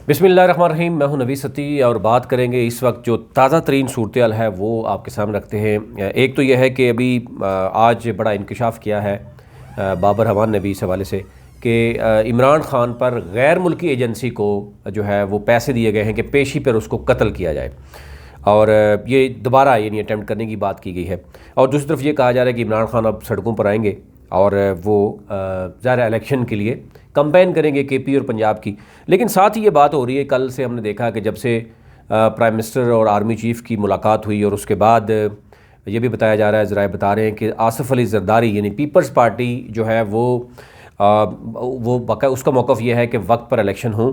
बिस्मिल्लाहिर्रहमानिर्रहीम। मैं हूं नवी सती और बात करेंगे इस वक्त जो ताज़ा तरीन सूरत है वो आपके सामने रखते हैं। एक तो यह है कि अभी आज बड़ा इंकशाफ किया है बाबर हमान ने भी इस हवाले से कि इमरान ख़ान पर गैर मुल्की एजेंसी को जो है वो पैसे दिए गए हैं कि पेशी पर उसको कत्ल किया जाए, और ये दोबारा यानी अटैम्प्ट करने की बात की गई है। और दूसरी तरफ ये कहा जा रहा है कि इमरान ख़ान अब सड़कों पर आएंगे और वो ज़ाहिर इलेक्शन के लिए कंपेन करेंगे केपी और पंजाब की। लेकिन साथ ही ये बात हो रही है, कल से हमने देखा कि जब से प्राइम मिनिस्टर और आर्मी चीफ़ की मुलाकात हुई और उसके बाद ये भी बताया जा रहा है, ज़राए बता रहे हैं कि आसिफ अली जरदारी यानी पीपल्स पार्टी जो है वो उसका मौक़िफ़ ये है कि वक्त पर इलेक्शन हो,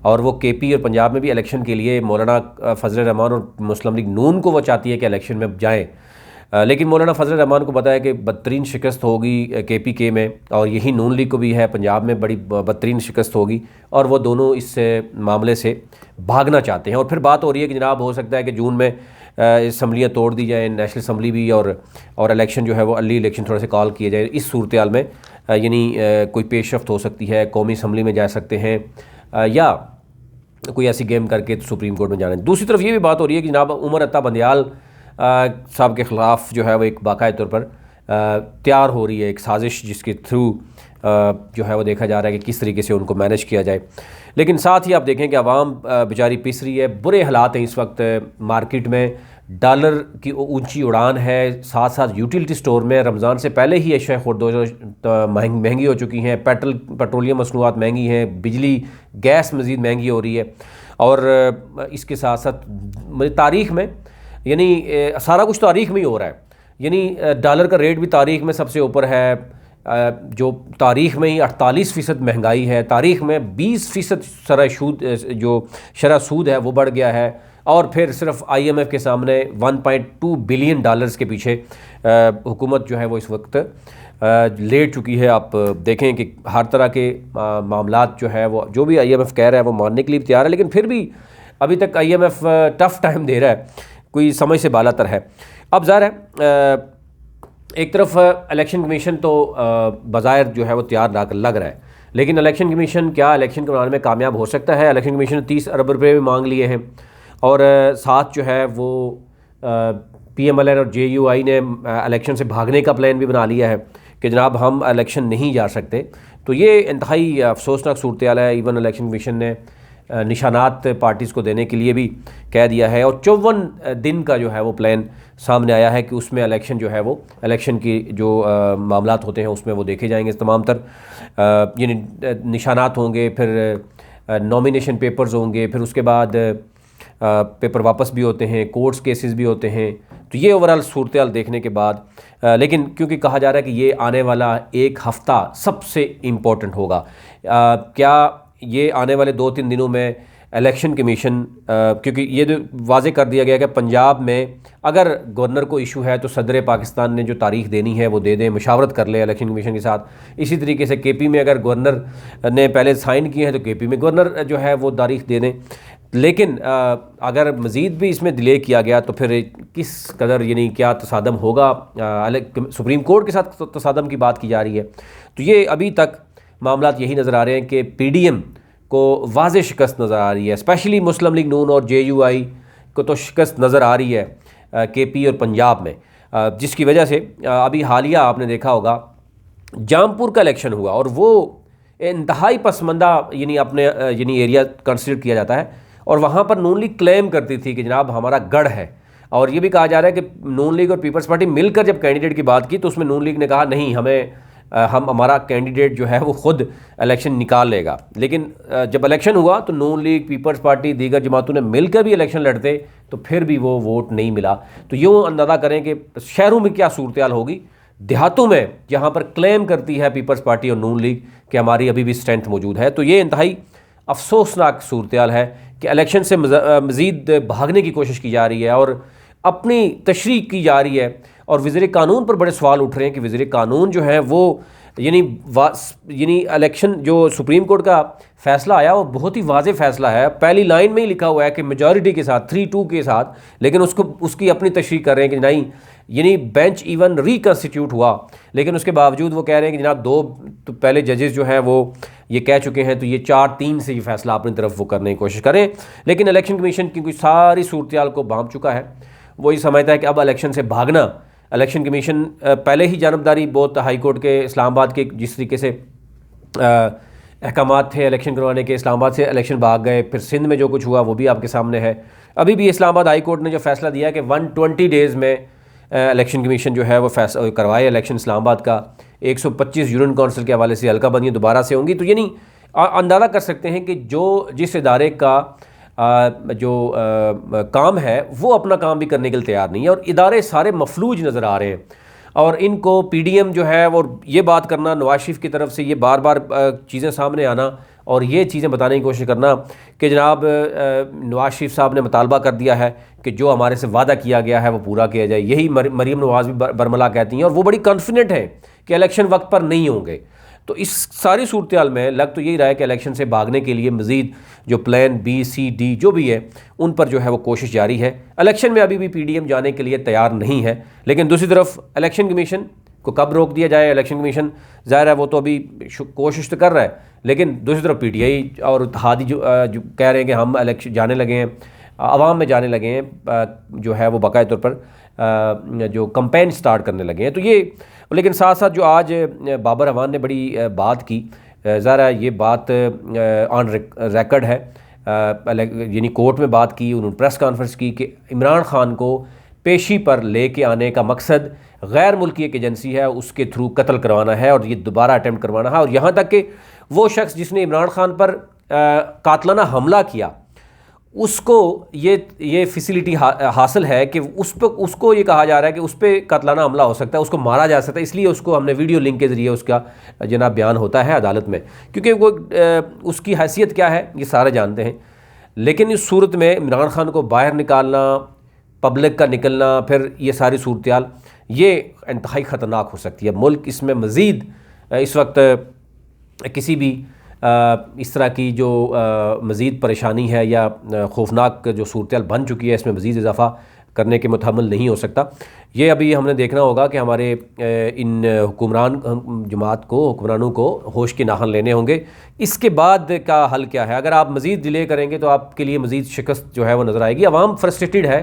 और वो केपी और पंजाब में भी इलेक्शन के लिए मौलाना फजल रहमान और मुस्लिम लीग नून को वो चाहती है कि इलेक्शन में जाएँ। लेकिन मौलाना फजल रहमान को पता है कि बदतरीन शिकस्त होगी KPK में, और यही नून लीग को भी है पंजाब में बड़ी बदतरीन शिकस्त होगी, और वो दोनों इस मामले से भागना चाहते हैं। और फिर बात हो रही है कि जनाब हो सकता है कि जून में असम्बलियाँ तोड़ दी जाएँ, नेशनल असम्बली भी, और इलेक्शन जो है वो अर्ली इलेक्शन थोड़ा सा कॉल किए जाए। इस सूरत हाल में यानी कोई पेशरफ्त हो सकती है, कौमी असम्बली में जा सकते हैं या कोई ऐसी गेम करके तो सुप्रीम कोर्ट में जाना है। दूसरी तरफ ये भी बात हो रही है कि जनाब उमर अता बंदयाल साहब के ख़िलाफ़ जो है वो एक बाकायदा तौर पर तैयार हो रही है एक साजिश, जिसके थ्रू जो है वो देखा जा रहा है कि किस तरीके से उनको मैनेज किया जाए। लेकिन साथ ही आप देखें कि आवाम बेचारी पिस रही है, बुरे हालात हैं इस वक्त मार्केट में, डॉलर की ऊंची उड़ान है, साथ साथ यूटिलिटी स्टोर में रमज़ान से पहले ही अशिया खुर्द महंगी हो चुकी हैं, पेट्रोलियम मसनूआत महंगी हैं, बिजली गैस मज़ीद महंगी हो रही है, और इसके साथ साथ तारीख़ में यानी सारा कुछ तारीख़ में ही हो रहा है। यानी डॉलर का रेट भी तारीख़ में सबसे ऊपर है, जो तारीख़ में ही 48% महंगाई है, तारीख़ में 20% शरह सूद है वो बढ़ गया है, और फिर सिर्फ IMF के सामने 1.2 बिलियन डॉलर्स के पीछे हुकूमत जो है वो इस वक्त लेट चुकी है। आप देखें कि हर तरह के मामलात जो है वो जो भी IMF कह रहा है वो मानने के लिए तैयार है, लेकिन फिर भी अभी तक IMF टफ़ टाइम दे रहा है, कोई समझ से बालातर है। अब ज़ाहिर है एक तरफ इलेक्शन कमीशन तो बज़ाहिर जो है वो तैयार लग रहा है, लेकिन इलेक्शन कमीशन क्या इलेक्शन कराने में कामयाब हो सकता है? इलेक्शन कमीशन ने 30 अरब रुपये भी मांग लिए हैं, और साथ जो है वो PMLN और JUI ने इलेक्शन से भागने का प्लान भी बना लिया है कि जनाब हम इलेक्शन नहीं जा सकते। तो ये इंतहाई अफसोसनाक सूरत हाल है। इवन इलेक्शन कमीशन ने निशानात पार्टीज़ को देने के लिए भी कह दिया है, और 54 दिन का जो है वो प्लान सामने आया है कि उसमें इलेक्शन जो है वो इलेक्शन की जो मामलात होते हैं उसमें वो देखे जाएंगे तमाम तर, यानी निशानात होंगे, फिर नॉमिनेशन पेपर्स होंगे, फिर उसके बाद पेपर वापस भी होते हैं, कोर्ट्स केसेस भी होते हैं। तो ये ओवरऑल सूरत हाल देखने के बाद लेकिन क्योंकि कहा जा रहा है कि ये आने वाला एक हफ़्ता सबसे इम्पोर्टेंट होगा, क्या ये आने वाले 2-3 दिनों में इलेक्शन कमीशन, क्योंकि ये जो वाज़े कर दिया गया कि पंजाब में अगर गवर्नर को इशू है तो सदर पाकिस्तान ने जो तारीख़ देनी है वो दे दें, मशावरत कर ले इलेक्शन कमीशन के साथ। इसी तरीके से KP में अगर गवर्नर ने पहले साइन किए हैं तो KP में गवर्नर जो है वो तारीख़ दे दें। लेकिन अगर मज़ीद भी इसमें डिले किया गया तो फिर किस कदर यानी क्या तसादम होगा, सुप्रीम कोर्ट के साथ तसादम की बात की जा रही है। तो ये अभी तक मामलात यही नज़र आ रहे हैं कि PDM को वाज़े शिकस्त नज़र आ रही है, स्पेशली मुस्लिम लीग नून और JUI को तो शिकस्त नज़र आ रही है KP और पंजाब में, जिसकी वजह से अभी हालिया आपने देखा होगा जामपुर का इलेक्शन हुआ, और वो इंतहाई पसमंदा यानी एरिया कंसिडर किया जाता है, और वहाँ पर नून लीग क्लेम करती थी कि जनाब हमारा गढ़ है। और ये भी कहा जा रहा है कि नून लीग और पीपल्स पार्टी मिलकर जब कैंडिडेट की बात की तो उसमें नून लीग ने कहा नहीं, हमारा कैंडिडेट जो है वो ख़ुद इलेक्शन निकाल लेगा। लेकिन जब इलेक्शन हुआ तो नून लीग, पीपल्स पार्टी, दीगर जमातों ने मिलकर भी इलेक्शन लड़ते तो फिर भी वो वोट नहीं मिला। तो यूँ अंदाज़ा करें कि शहरों में क्या सूरत हाल होगी, देहातों में जहाँ पर क्लेम करती है पीपल्स पार्टी और नून लीग कि हमारी अभी भी स्ट्रेंथ मौजूद है। तो ये इंतहाई अफसोसनाक सूरत हाल है कि इलेक्शन से मज़ीद भागने की कोशिश की जा रही है और अपनी तशरीह की जा रही है, और वज़ीर कानून पर बड़े सवाल उठ रहे हैं कि वज़ीर कानून जो है वो यानी इलेक्शन जो सुप्रीम कोर्ट का फ़ैसला आया वो बहुत ही वाज़ेह फ़ैसला है, पहली लाइन में ही लिखा हुआ है कि मेजॉरिटी के साथ 3-2 के साथ, लेकिन उसकी अपनी तशरीह कर रहे हैं कि नहीं यानी बेंच इवन रिकन्स्टिट्यूट हुआ, लेकिन उसके बावजूद वो कह रहे हैं कि जनाब 2 तो पहले जजेस जो हैं वो ये कह चुके हैं, तो ये 4-3 से ये फैसला अपनी तरफ वो करने की कोशिश करें। लेकिन इलेक्शन कमीशन की कोई सारी सूरत को भांप चुका है। वो ये समझता है कि अब इलेक्शन से भागना, इलेक्शन कमीशन पहले ही जानबदारी बहुत हाई कोर्ट के इस्लामाबाद के जिस तरीके से अहकामात थे इलेक्शन करवाने के, इस्लामाबाद से इलेक्शन भाग गए, फिर सिंध में जो कुछ हुआ वो भी आपके सामने है। अभी भी इस्लामाबाद हाई कोर्ट ने जो फैसला दिया है कि 120 डेज़ में इलेक्शन कमीशन जो है वो फैसला करवाए इलेक्शन इस्लामाबाद का। 125 यूनियन काउंसिल के हवाले से हल्का बंदियाँ दोबारा से होंगी। तो यानी अंदाज़ा कर सकते हैं कि जिस इदारे का काम है वो अपना काम भी करने के लिए तैयार नहीं है, और इदारे सारे मफलूज नज़र आ रहे हैं। और इनको पीडीएम जो है वो ये बात करना, नवाज शरीफ की तरफ से ये बार बार चीज़ें सामने आना और ये चीज़ें बताने की कोशिश करना कि जनाब नवाज शरीफ साहब ने मुतालबा कर दिया है कि जो हमारे से वादा किया गया है वो पूरा किया जाए। यही मरीम नवाज भी बरमला कहती हैं, और वो बड़ी कॉन्फिडेंट है कि इलेक्शन वक्त पर नहीं होंगे। तो इस सारी सूरत हाल में लग तो यही रहा है कि इलेक्शन से भागने के लिए मज़ीद जो प्लान B, C, D जो भी है उन पर जो है वो कोशिश जारी है। इलेक्शन में अभी भी पीडीएम जाने के लिए तैयार नहीं है, लेकिन दूसरी तरफ इलेक्शन कमीशन को कब रोक दिया जाए। इलेक्शन कमीशन ज़ाहिर है वो तो अभी कोशिश तो कर रहा है, लेकिन दूसरी तरफ PTI और इत्तेहादी जो कह रहे हैं कि हम इलेक्शन जाने लगे हैं, आवाम में जाने लगे हैं, जो है वो बाकायदा तौर पर जो कैंपेन स्टार्ट करने लगे हैं। तो ये, लेकिन साथ साथ जो आज बाबर अवान ने बड़ी बात की, ज़रा ये बात ऑन रिकॉर्ड है, यानी कोर्ट में बात की, उन्होंने प्रेस कॉन्फ्रेंस की कि इमरान खान को पेशी पर लेके आने का मकसद गैर मुल्की एक एजेंसी है उसके थ्रू कत्ल करवाना है और ये दोबारा अटैम्प्ट करवाना है। और यहाँ तक कि वो शख्स जिसने इमरान खान पर कातलाना हमला किया उसको ये फैसिलिटी हासिल है कि उसको ये कहा जा रहा है कि उस पर कातलाना हमला हो सकता है, उसको मारा जा सकता है। इसलिए उसको हमने वीडियो लिंक के ज़रिए उसका जनाब बयान होता है अदालत में, क्योंकि वो उसकी हैसियत क्या है ये सारे जानते हैं। लेकिन इस सूरत में इमरान खान को बाहर निकालना, पब्लिक का निकलना, फिर ये सारी सूरत हाल ये इंतहाई ख़तरनाक हो सकती है। मुल्क इसमें मज़ीद इस वक्त किसी भी इस तरह की जो मज़ीद परेशानी है या खौफनाक जो सूरत हाल बन चुकी है, इसमें मज़ीद इजाफ़ा करने के मुतहम्मिल नहीं हो सकता। ये अभी हमने देखना होगा कि हमारे इन हुक्मरानों को होश के नाखन लेने होंगे। इसके बाद का हल क्या है? अगर आप मज़ीद डिले करेंगे तो आपके लिए मज़ीद शिकस्त जो है वो नज़र आएगी। अवाम फ्रस्ट्रेटेड है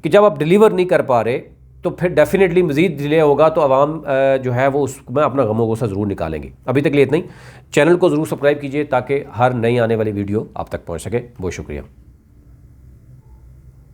कि जब आप डिलीवर नहीं कर पा रहे तो फिर डेफिनेटली मज़ीद डिले होगा, तो अवाम जो है वो उसमें अपना गमो गुस्सा ज़रूर निकालेंगे। अभी तक के लिए इतना ही। चैनल को ज़रूर सब्सक्राइब कीजिए ताकि हर नई आने वाली वीडियो आप तक पहुँच सके। बहुत शुक्रिया।